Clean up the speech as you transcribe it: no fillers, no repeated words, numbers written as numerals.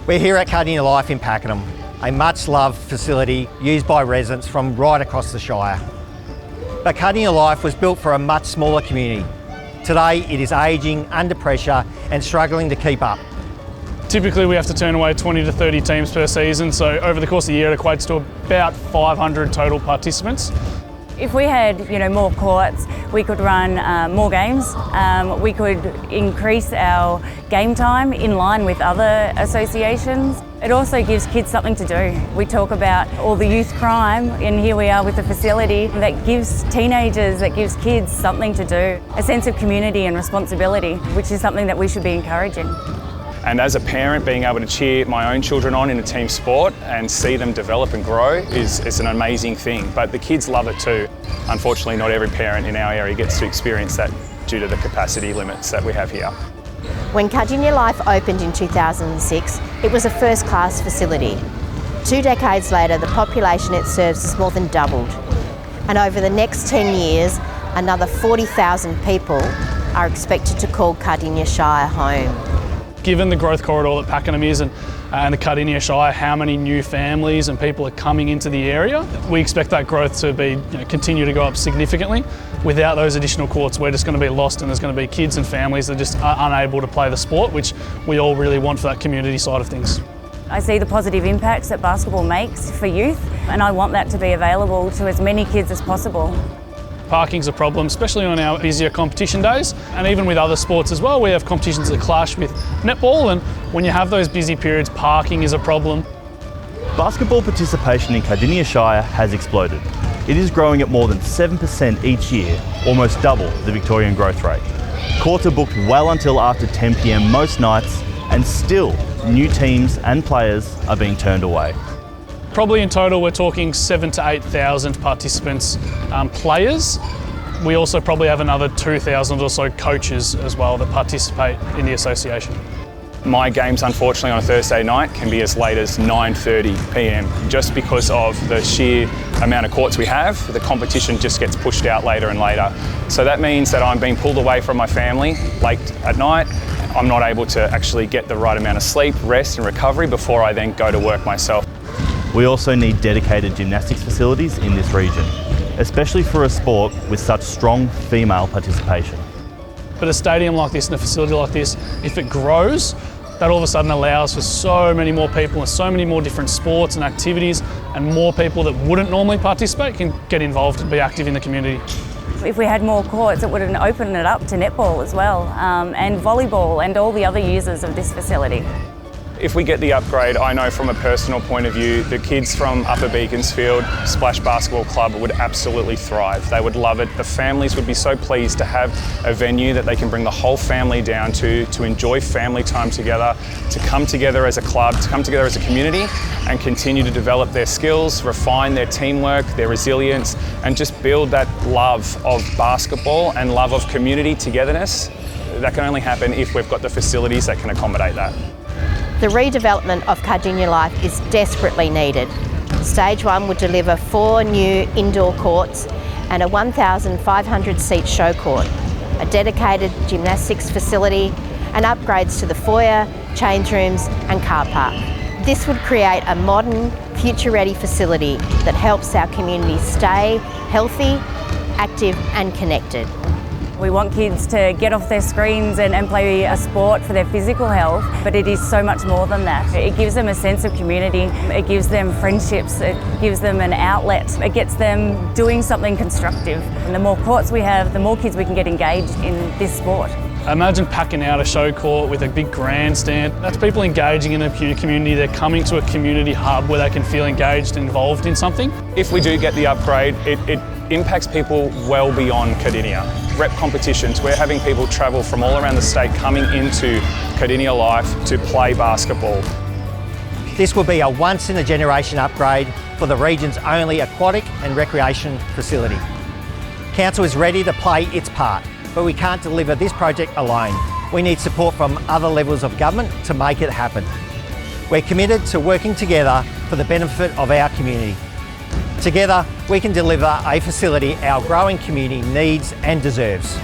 We're here at Cardinia Life in Pakenham, a much-loved facility used by residents from right across the Shire. But Cardinia Life was built for a much smaller community. Today it is ageing, under pressure and struggling to keep up. Typically we have to turn away 20 to 30 teams per season, so over the course of the year it equates to about 500 total participants. If we had, more courts, we could run more games. We could increase our game time in line with other associations. It also gives kids something to do. We talk about all the youth crime, and here we are with a facility that gives teenagers, that gives kids something to do. A sense of community and responsibility, which is something that we should be encouraging. And as a parent, being able to cheer my own children on in a team sport and see them develop and grow is an amazing thing. But the kids love it too. Unfortunately, not every parent in our area gets to experience that due to the capacity limits that we have here. When Cardinia Life opened in 2006, it was a first-class facility. 2 decades later, the population it serves has more than doubled. And over the next 10 years, another 40,000 people are expected to call Cardinia Shire home. Given the growth corridor that Pakenham is and the Cardinia Shire, how many new families and people are coming into the area, we expect that growth to be continue to go up significantly. Without those additional courts, we're just going to be lost, and there's going to be kids and families that just are unable to play the sport, which we all really want for that community side of things. I see the positive impacts that basketball makes for youth, and I want that to be available to as many kids as possible. Parking's a problem, especially on our busier competition days, and even with other sports as well. We have competitions that clash with netball, and when you have those busy periods, parking is a problem. Basketball participation in Cardinia Shire has exploded. It is growing at more than 7% each year, almost double the Victorian growth rate. Courts are booked well until after 10 p.m. most nights, and still new teams and players are being turned away. Probably in total we're talking 7,000 to 8,000 participants, players. We also probably have another 2,000 or so coaches as well that participate in the association. My games, unfortunately, on a Thursday night can be as late as 9:30 p.m. just because of the sheer amount of courts we have. The competition just gets pushed out later and later. So that means that I'm being pulled away from my family late at night. I'm not able to actually get the right amount of sleep, rest and recovery before I then go to work myself. We also need dedicated gymnastics facilities in this region, especially for a sport with such strong female participation. But a stadium like this and a facility like this, if it grows, that all of a sudden allows for so many more people and so many more different sports and activities, and more people that wouldn't normally participate can get involved and be active in the community. If we had more courts, it would open it up to netball as well, and volleyball and all the other users of this facility. If we get the upgrade, I know from a personal point of view, the kids from Upper Beaconsfield Splash Basketball Club would absolutely thrive. They would love it. The families would be so pleased to have a venue that they can bring the whole family down to enjoy family time together, to come together as a club, to come together as a community and continue to develop their skills, refine their teamwork, their resilience, and just build that love of basketball and love of community togetherness. That can only happen if we've got the facilities that can accommodate that. The redevelopment of Cardinia Life is desperately needed. Stage 1 would deliver 4 new indoor courts and a 1,500 seat show court, a dedicated gymnastics facility and upgrades to the foyer, change rooms and car park. This would create a modern, future-ready facility that helps our community stay healthy, active and connected. We want kids to get off their screens and play a sport for their physical health, but it is so much more than that. It gives them a sense of community, it gives them friendships, it gives them an outlet, it gets them doing something constructive. And the more courts we have, the more kids we can get engaged in this sport. Imagine packing out a show court with a big grandstand. That's people engaging in a community. They're coming to a community hub where they can feel engaged and involved in something. If we do get the upgrade, it impacts people well beyond Cardinia. Rep competitions, we're having people travel from all around the state coming into Cardinia Life to play basketball. This will be a once-in-a-generation upgrade for the region's only aquatic and recreation facility. Council is ready to play its part, but we can't deliver this project alone. We need support from other levels of government to make it happen. We're committed to working together for the benefit of our community. Together, we can deliver a facility our growing community needs and deserves.